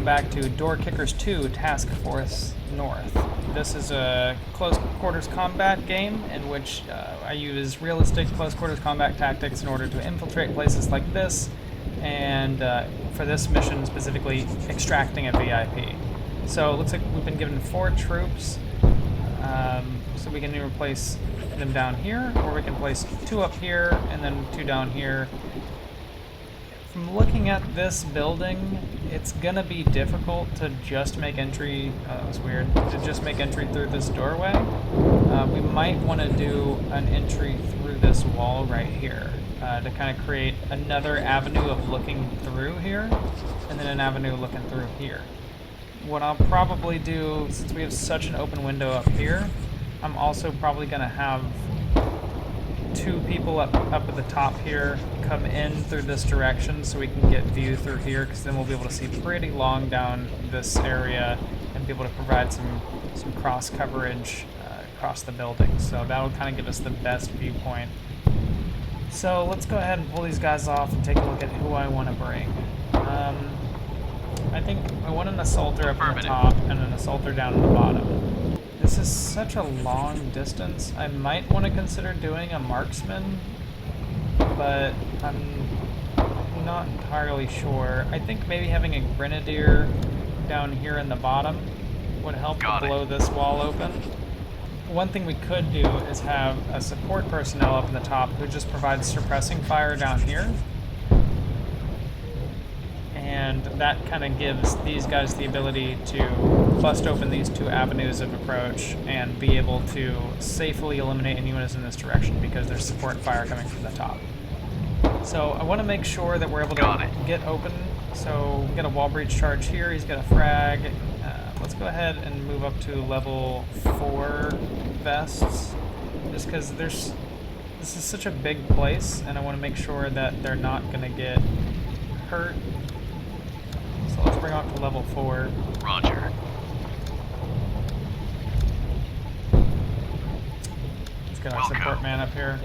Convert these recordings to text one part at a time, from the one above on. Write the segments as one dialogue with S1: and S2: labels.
S1: back to Door Kickers 2 Task Force North. This is a close quarters combat game in which I use realistic close quarters combat tactics in order to infiltrate places like this, and for this mission specifically, extracting a VIP. So it looks like we've been given 4 troops, so we can either place them down here, or we can place 2 up here and then 2 down here. From looking at this building, it's gonna be difficult to just make entry, that was weird, to just make entry through this doorway. We might want to do an entry through this wall right here to kind of create another avenue of looking through here, and then an avenue looking through here. What I'll probably do, since we have such an open window up here, I'm also probably gonna have 2 people up at the top here come in through this direction so we can get view through here, because then we'll be able to see pretty long down this area and be able to provide some cross coverage across the building. So that'll kind of give us the best viewpoint. So let's go ahead and pull these guys off and take a look at who I want to bring. I think I want an assaulter up on the top and an assaulter down at the bottom. This is such a long distance. I might want to consider doing a marksman, but I'm not entirely sure. I think maybe having a grenadier down here in the bottom would help to blow this wall open. One thing we could do is have a support personnel up in the top who just provides suppressing fire down here. And that kind of gives these guys the ability to bust open these 2 avenues of approach and be able to safely eliminate any units in this direction because there's support fire coming from the top. So I want to make sure that we're able to get open. So we got a wall breach charge here, he's got a frag. Let's go ahead and move up to level 4 vests, just because this is such a big place and I want to make sure that they're not going to get hurt. So let's bring up to level 4.
S2: Roger.
S1: Let's get our support man up here.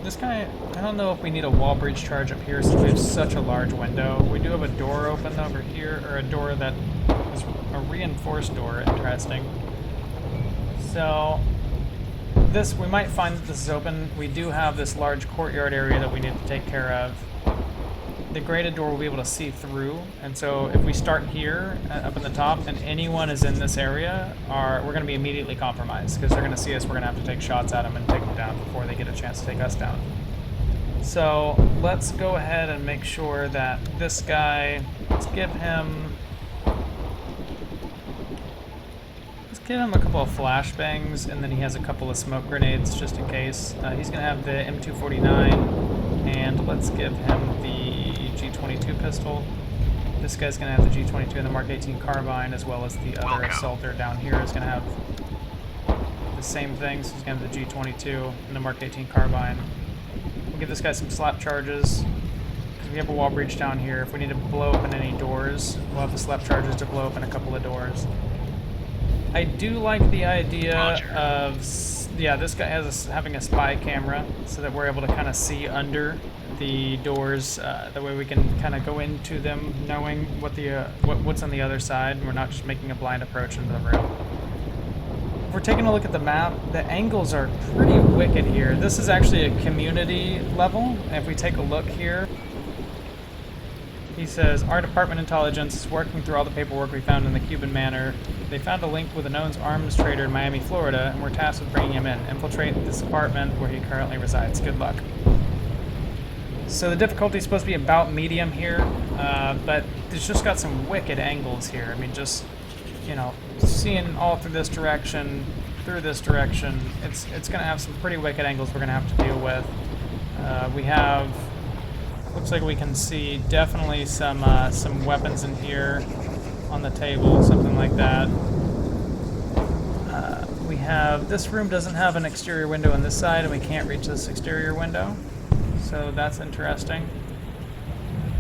S1: This guy, I don't know if we need a wall breach charge up here since we have such a large window. We do have a door open over here, or a door that is a reinforced door, interesting. So this, we might find that this is open. We do have this large courtyard area that we need to take care of. The graded door will be able to see through, and so if we start here up in the top and anyone is in this area, we're going to be immediately compromised because they're going to see us. We're going to have to take shots at them and take them down before they get a chance to take us down. So let's go ahead and make sure that this guy, let's give him a couple of flashbangs, and then he has a couple of smoke grenades just in case. He's going to have the M249, and let's give him the G22 pistol. This guy's going to have the G22 and the Mark 18 carbine, as well as the other assaulter down here is going to have the same thing. So he's going to have the G22 and the Mark 18 carbine. We'll give this guy some slap charges, because we have a wall breach down here. If we need to blow open any doors, we'll have the slap charges to blow open a couple of doors. I do like the idea of, yeah, this guy having a spy camera so that we're able to kind of see under the doors. That way we can kind of go into them knowing what's on the other side, and we're not just making a blind approach into the room. If we're taking a look at the map, the angles are pretty wicked here. This is actually a community level. If we take a look here, he says, our department intelligence is working through all the paperwork we found in the Cuban Manor. They found a link with a known arms trader in Miami, Florida, and we're tasked with bringing him in. Infiltrate this apartment where he currently resides. Good luck. So the difficulty is supposed to be about medium here, but it's just got some wicked angles here. I mean, just, you know, seeing all through this direction, it's going to have some pretty wicked angles we're going to have to deal with. We have, looks like we can see definitely some weapons in here on the table, something like that. We have, this room doesn't have an exterior window on this side, and we can't reach this exterior window, so that's interesting.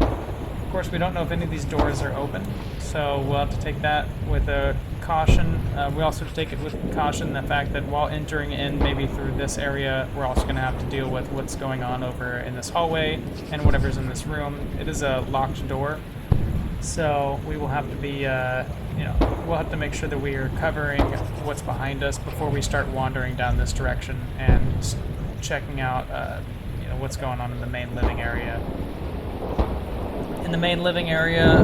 S1: Of course, we don't know if any of these doors are open, so we'll have to take that with a caution. We also have to take it with caution the fact that while entering in maybe through this area, we're also going to have to deal with what's going on over in this hallway and whatever's in this room. It is a locked door, so we will have to be, we'll have to make sure that we are covering what's behind us before we start wandering down this direction and checking out, what's going on in the main living area. In the main living area,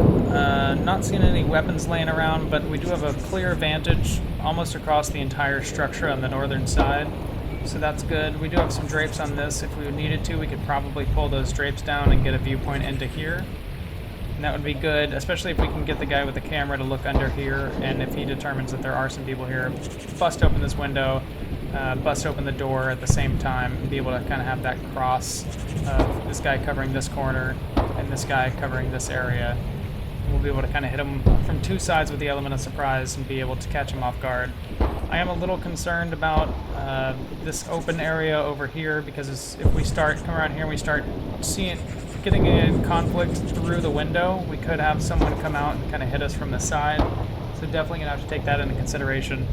S1: not seeing any weapons laying around, but we do have a clear vantage almost across the entire structure on the northern side, so that's good. We do have some drapes on this. If we needed to, we could probably pull those drapes down and get a viewpoint into here. And that would be good, especially if we can get the guy with the camera to look under here, and if he determines that there are some people here, bust open this window, bust open the door at the same time, and be able to kind of have that cross of this guy covering this corner and this guy covering this area. We'll be able to kind of hit him from two sides with the element of surprise and be able to catch him off guard. I am a little concerned about this open area over here, because if we start come around here and we start getting in conflict through the window, we could have someone come out and kind of hit us from the side. So definitely gonna have to take that into consideration.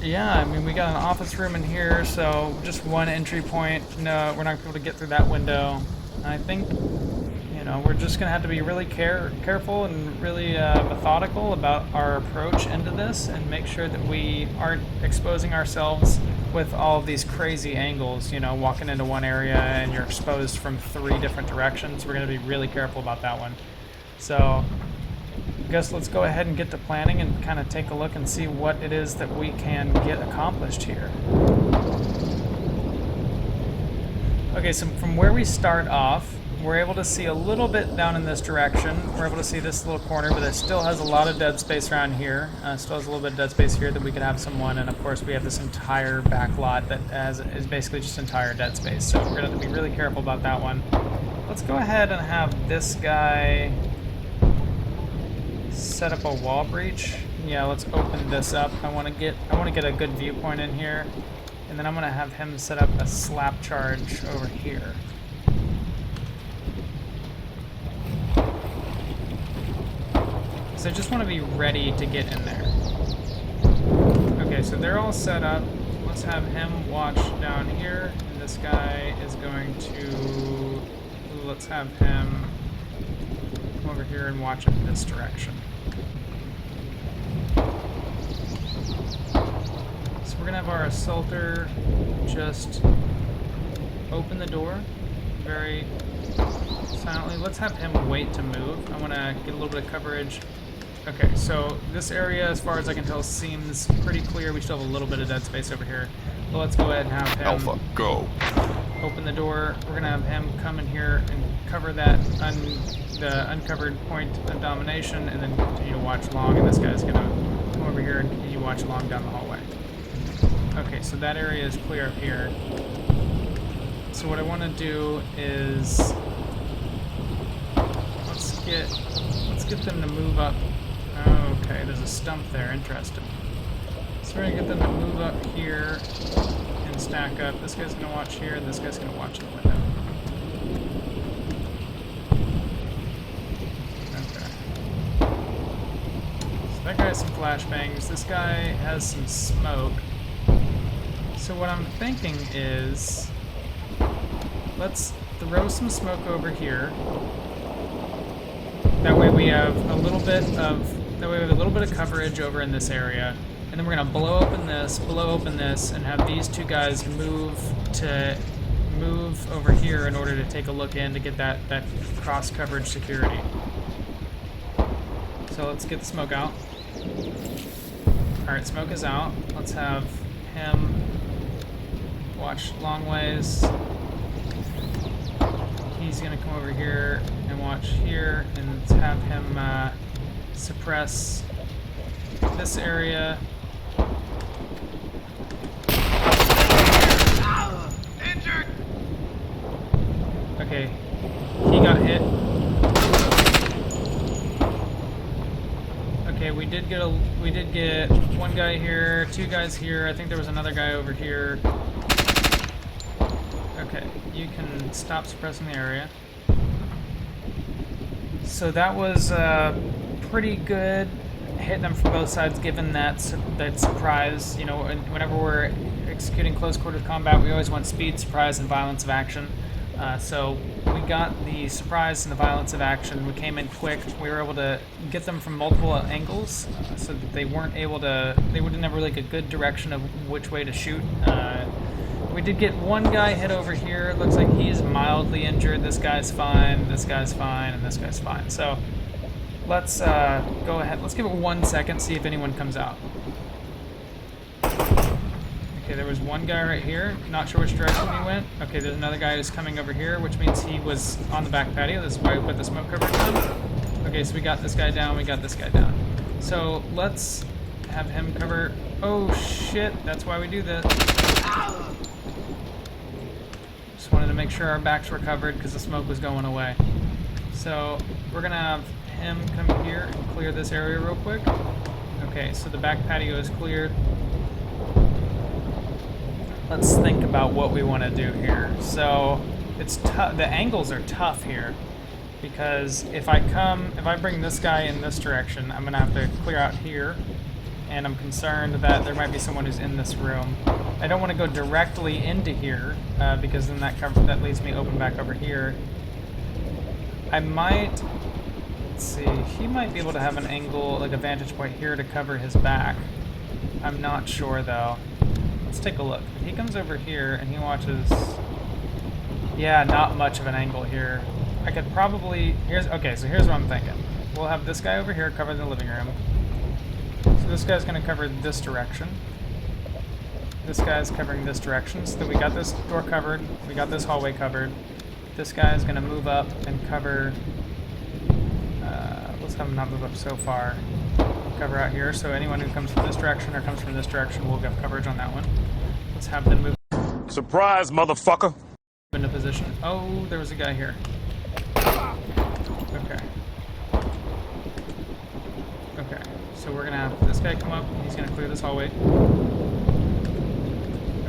S1: Yeah, I mean, we got an office room in here, so just one entry point. No, we're not able to get through that window. I think, we're just going to have to be really careful and really methodical about our approach into this, and make sure that we aren't exposing ourselves with all of these crazy angles, walking into one area and you're exposed from 3 different directions. We're going to be really careful about that one. So I guess let's go ahead and get to planning and kind of take a look and see what it is that we can get accomplished here. Okay, so from where we start off, we're able to see a little bit down in this direction. We're able to see this little corner, but it still has a lot of dead space around here. Still has a little bit of dead space here that we could have someone, and of course we have this entire back lot that is basically just entire dead space. So we're going to have to be really careful about that one. Let's go ahead and have this guy set up a wall breach. Yeah, let's open this up. I want to get a good viewpoint in here, and then I'm going to have him set up a slap charge over here. So I just want to be ready to get in there. Okay, so they're all set up. Let's have him watch down here, and this guy is going to, let's have him come over here and watch in this direction. So we're gonna have our assaulter just open the door very silently. Let's have him wait to move. I want to get a little bit of coverage. Okay, so this area, as far as I can tell, seems pretty clear. We still have a little bit of dead space over here. But let's go ahead and have him
S2: Alpha, go.
S1: Open the door. We're going to have him come in here and cover that the uncovered point of domination, and then continue to watch long, and this guy's going to come over here and continue to watch long down the hallway. Okay, so that area is clear up here. So what I want to do is let's get them to move up. Okay, there's a stump there. Interesting. So we're gonna get them to move up here and stack up. This guy's gonna watch here, and this guy's gonna watch in the window. Okay. So that guy has some flashbangs. This guy has some smoke. So what I'm thinking is, let's throw some smoke over here. That way we have a little bit of coverage over in this area, and then we're gonna blow open this, and have these two guys move over here in order to take a look in to get that cross coverage security. So let's get the smoke out. All right, smoke is out. Let's have him watch long ways. He's gonna come over here and watch here, and let's have him suppress this area.
S2: Injured.
S1: Okay, he got hit. Okay, we did get one guy here, 2 guys here. I think there was another guy over here. Okay, you can stop suppressing the area. So that was pretty good hitting them from both sides, given that surprise. You know, whenever we're executing close quarters combat, we always want speed, surprise, and violence of action. So we got the surprise and the violence of action. We came in quick. We were able to get them from multiple angles, so that they weren't able to. They wouldn't have really a good direction of which way to shoot. We did get one guy hit over here. It looks like he's mildly injured. This guy's fine. This guy's fine, and this guy's fine. So let's go ahead. Let's give it 1 second. See if anyone comes out. Okay, there was one guy right here. Not sure which direction he went. Okay, there's another guy who's coming over here, which means he was on the back patio. This is why we put the smoke coverage on. Okay, so we got this guy down. We got this guy down. So let's have him cover. Oh shit! That's why we do this. Just wanted to make sure our backs were covered because the smoke was going away. So we're gonna have him come here and clear this area real quick. Okay, so the back patio is cleared. Let's think about what we want to do here. So it's tough. The angles are tough here because if I bring this guy in this direction, I'm gonna have to clear out here, and I'm concerned that there might be someone who's in this room. I don't want to go directly into here because then that leaves me open back over here. I might. Let's see. He might be able to have an angle, like a vantage point here, to cover his back. I'm not sure though. Let's take a look. If he comes over here and he watches... Yeah, not much of an angle here. I could probably... Okay, so here's what I'm thinking. We'll have this guy over here cover the living room. So this guy's going to cover this direction. This guy's covering this direction. So that we got this door covered. We got this hallway covered. This guy is going to move up and cover... let's have him not move up so far. Cover out here, so anyone who comes from this direction or comes from this direction will get coverage on that one. Let's have them move.
S2: Surprise, motherfucker!
S1: Into position. Oh, there was a guy here. Okay. Okay, so we're gonna have this guy come up, and he's gonna clear this hallway.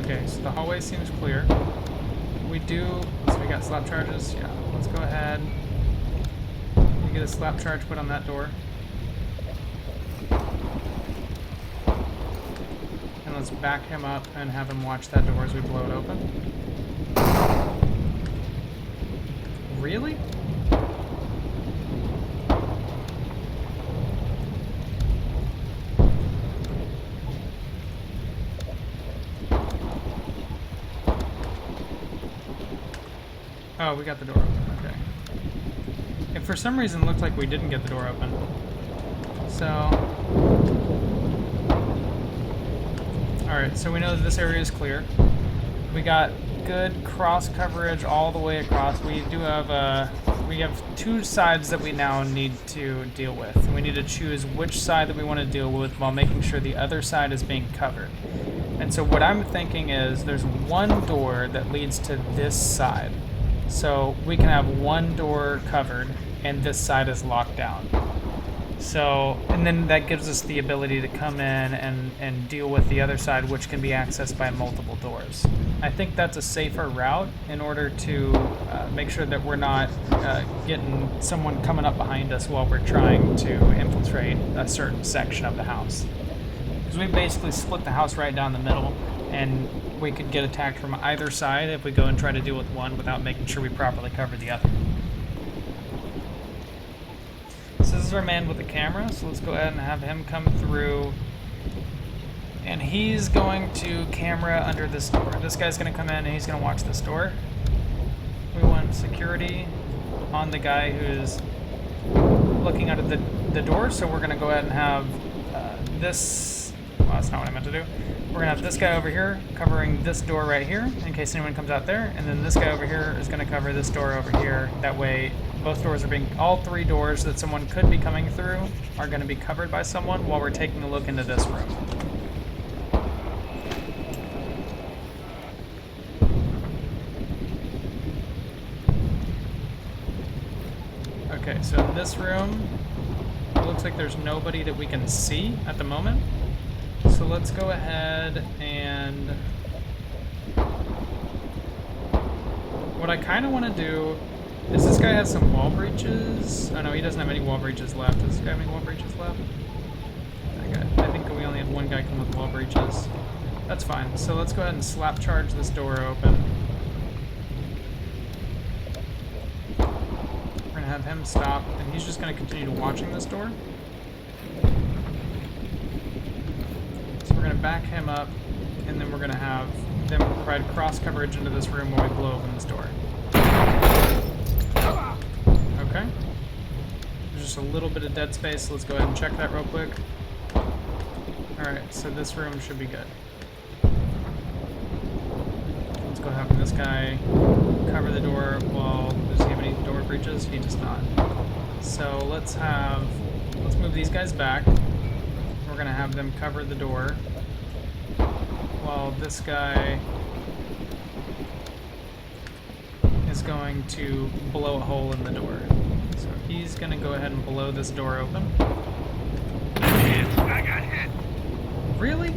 S1: Okay, so the hallway seems clear. We got slap charges. Yeah, let's go ahead. We get a slap charge put on that door. And let's back him up and have him watch that door as we blow it open. Really? Oh, we got the door open. Okay. It for some reason looked like we didn't get the door open. So... Alright, so we know that this area is clear. We got good cross coverage all the way across. We do have we have two sides that we now need to deal with. And we need to choose which side that we want to deal with while making sure the other side is being covered. And so what I'm thinking is there's one door that leads to this side. So we can have one door covered and this side is locked down. So, and then that gives us the ability to come in and deal with the other side, which can be accessed by multiple doors. I think that's a safer route in order to make sure that we're not getting someone coming up behind us while we're trying to infiltrate a certain section of the house. Because we basically split the house right down the middle, and we could get attacked from either side if we go and try to deal with one without making sure we properly cover the other. So this is our man with the camera, so let's go ahead and have him come through. And he's going to camera under this door. This guy's going to come in and he's going to watch this door. We want security on the guy who's looking out of the door, so we're going to go ahead and have this... Well, that's not what I meant to do. We're going to have this guy over here covering this door right here in case anyone comes out there, and then this guy over here is going to cover this door over here. That way both doors are being, all three doors that someone could be coming through are going to be covered by someone while we're taking a look into this room. Okay, so in this room, it looks like there's nobody that we can see at the moment. So let's go ahead and... What I kind of want to do is this guy has some wall breaches. Oh no, he doesn't have any wall breaches left. Does this guy have any wall breaches left? Okay, I think we only had one guy come with wall breaches. That's fine. So let's go ahead and slap charge this door open. We're gonna have him stop, and he's just gonna continue watching this door. So we're gonna back him up, and then we're gonna have them provide cross coverage into this room while we blow open this door. Okay. There's just a little bit of dead space, so let's go ahead and check that real quick. Alright, so this room should be good. Let's go have this guy cover the door while, does he have any door breaches? He does not. So let's move these guys back. We're gonna have them cover the door while this guy is going to blow a hole in the door. So he's gonna go ahead and blow this door open.
S3: I got hit.
S1: Really?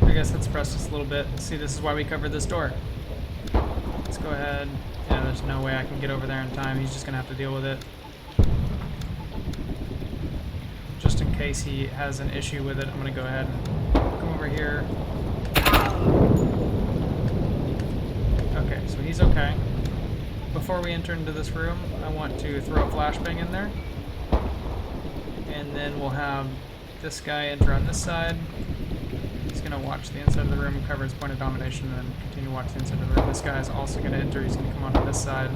S1: I guess let's press this a little bit. See, this is why we covered this door. Let's go ahead. Yeah, there's no way I can get over there in time. He's just gonna have to deal with it. Just in case he has an issue with it, I'm gonna go ahead and come over here. Okay, so he's okay. Before we enter into this room, I want to throw a flashbang in there. And then we'll have this guy enter on this side. He's going to watch the inside of the room, cover his point of domination, and then continue to watch the inside of the room. This guy is also going to enter. He's going to come onto this side.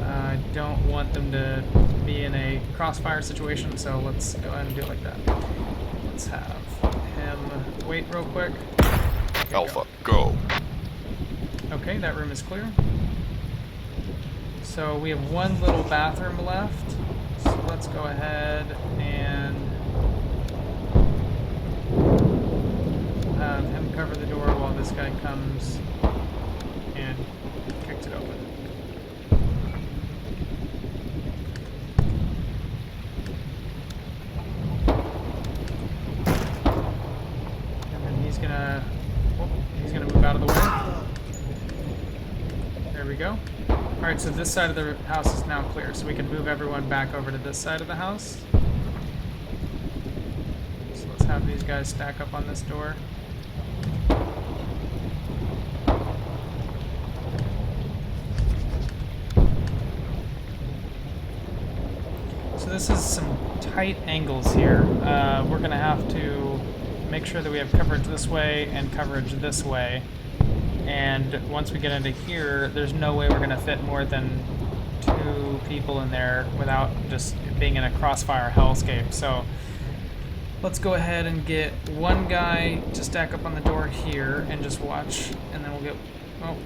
S1: I don't want them to be in a crossfire situation, so let's go ahead and do it like that. Let's have him wait real quick.
S2: Alpha, go.
S1: Okay, that room is clear. So we have one little bathroom left. So let's go ahead and have him cover the door while this guy comes and kicks it open. And then he's gonna move out of the way. There we go. Alright, so this side of the house is now clear, so we can move everyone back over to this side of the house. So let's have these guys stack up on this door. So this is some tight angles here. We're going to have to make sure that we have coverage this way and coverage this way. And once we get into here, there's no way we're going to fit more than 2 people in there without just being in a crossfire hellscape. So let's go ahead and get one guy to stack up on the door here and just watch, and then we'll get... Oh.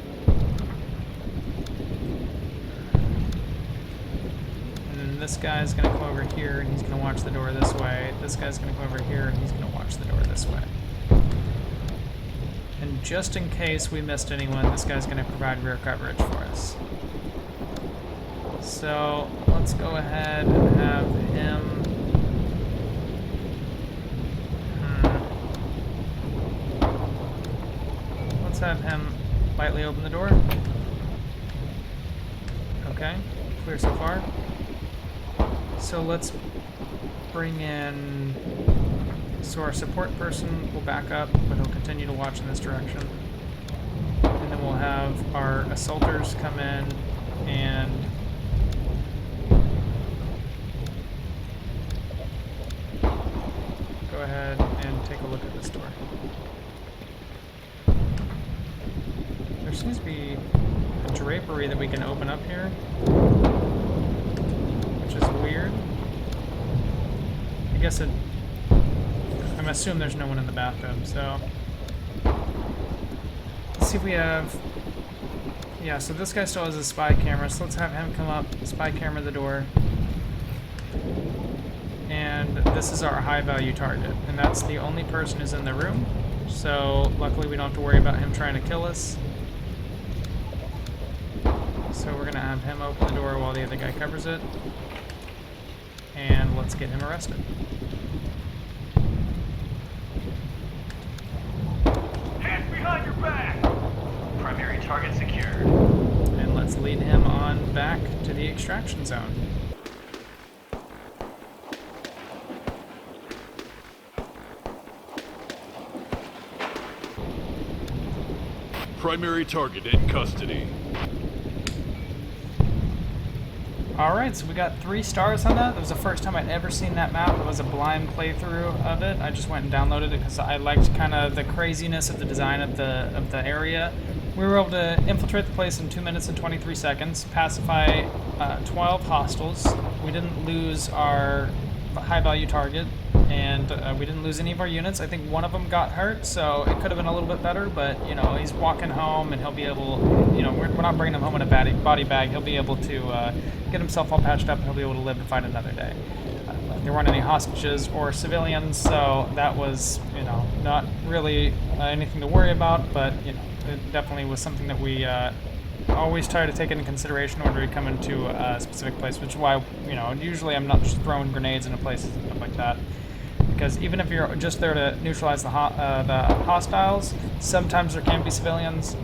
S1: And then this guy's going to come over here and he's going to watch the door this way. This guy's going to come over here and he's going to watch the door this way. And just in case we missed anyone, this guy's going to provide rear coverage for us. So let's go ahead and have him... Let's have him lightly open the door. Okay, clear so far. So let's bring in... So our support person will back up, but he'll continue to watch in this direction. And then we'll have our assaulters come in and go ahead and take a look at this door. There seems to be a drapery that we can open up here, which is weird. I guess I'm assuming there's no one in the bathtub, so let's see if we have... Yeah, so this guy still has a spy camera, so let's have him come up, spy camera the door. And this is our high value target, and that's the only person who's in the room, so luckily we don't have to worry about him trying to kill us. So we're gonna have him open the door while the other guy covers it, and let's get him arrested.
S3: Behind your back! Primary target secured.
S1: And let's lead him on back to the extraction zone.
S4: Primary target in custody.
S1: Alright, so we got 3 stars on that. That was the first time I'd ever seen that map. It was a blind playthrough of it. I just went and downloaded it because I liked kind of the craziness of the design of the area. We were able to infiltrate the place in 2 minutes and 23 seconds, pacify 12 hostiles. We didn't lose our high-value target, and we didn't lose any of our units. I think one of them got hurt, so it could have been a little bit better, but, you know, he's walking home, and he'll be able, you know, we're not bringing him home in a body bag. He'll be able to get himself all patched up, and he'll be able to live to fight another day. There weren't any hostages or civilians, so that was, you know, not really anything to worry about, but, you know, it definitely was something that we always try to take into consideration when we come into a specific place, which is why, you know, usually I'm not just throwing grenades into places and stuff like that. Because even if you're just there to neutralize the hostiles, sometimes there can be civilians.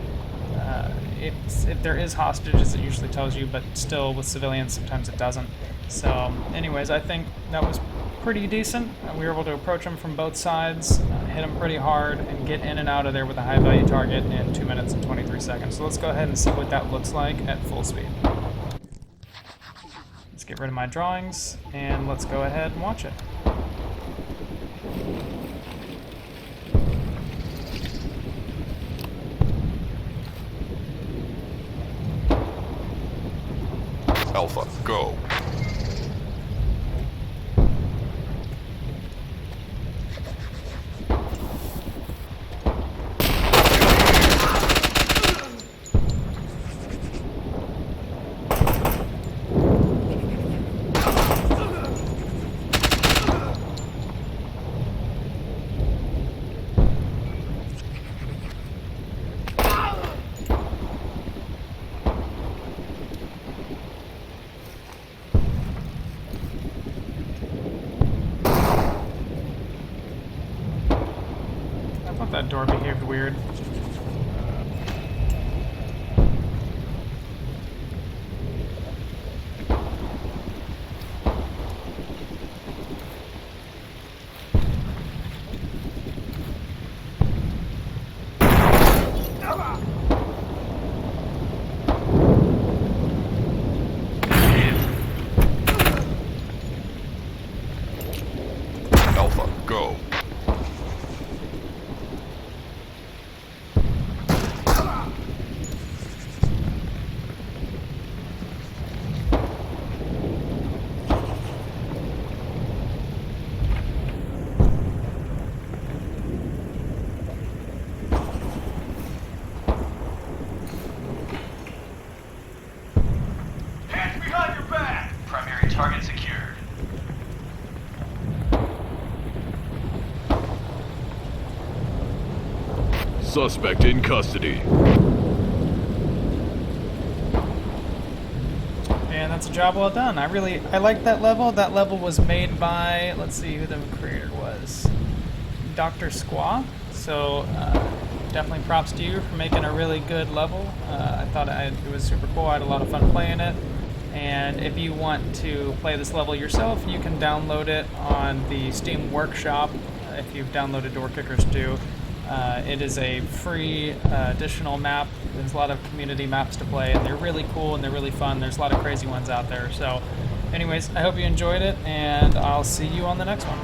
S1: If there is hostages, it usually tells you, but still with civilians, sometimes it doesn't. So anyways, I think that was pretty decent. We were able to approach them from both sides, hit them pretty hard, and get in and out of there with a high-value target in 2 minutes and 23 seconds. So let's go ahead and see what that looks like at full speed. Let's get rid of my drawings, and let's go ahead and watch it.
S2: Alpha, go.
S1: That door behaved weird.
S2: Alpha, go.
S3: Hands behind your back! Primary target secured.
S4: Suspect in custody.
S1: And that's a job well done. I liked that level. That level was made by, let's see who the creator was, Dr. Squaw. So definitely props to you for making a really good level. I thought it was super cool. I had a lot of fun playing it. And if you want to play this level yourself, you can download it on the Steam Workshop if you've downloaded Door Kickers 2. It is a free additional map. There's a lot of community maps to play, and they're really cool and they're really fun. There's a lot of crazy ones out there. So anyways, I hope you enjoyed it, and I'll see you on the next one.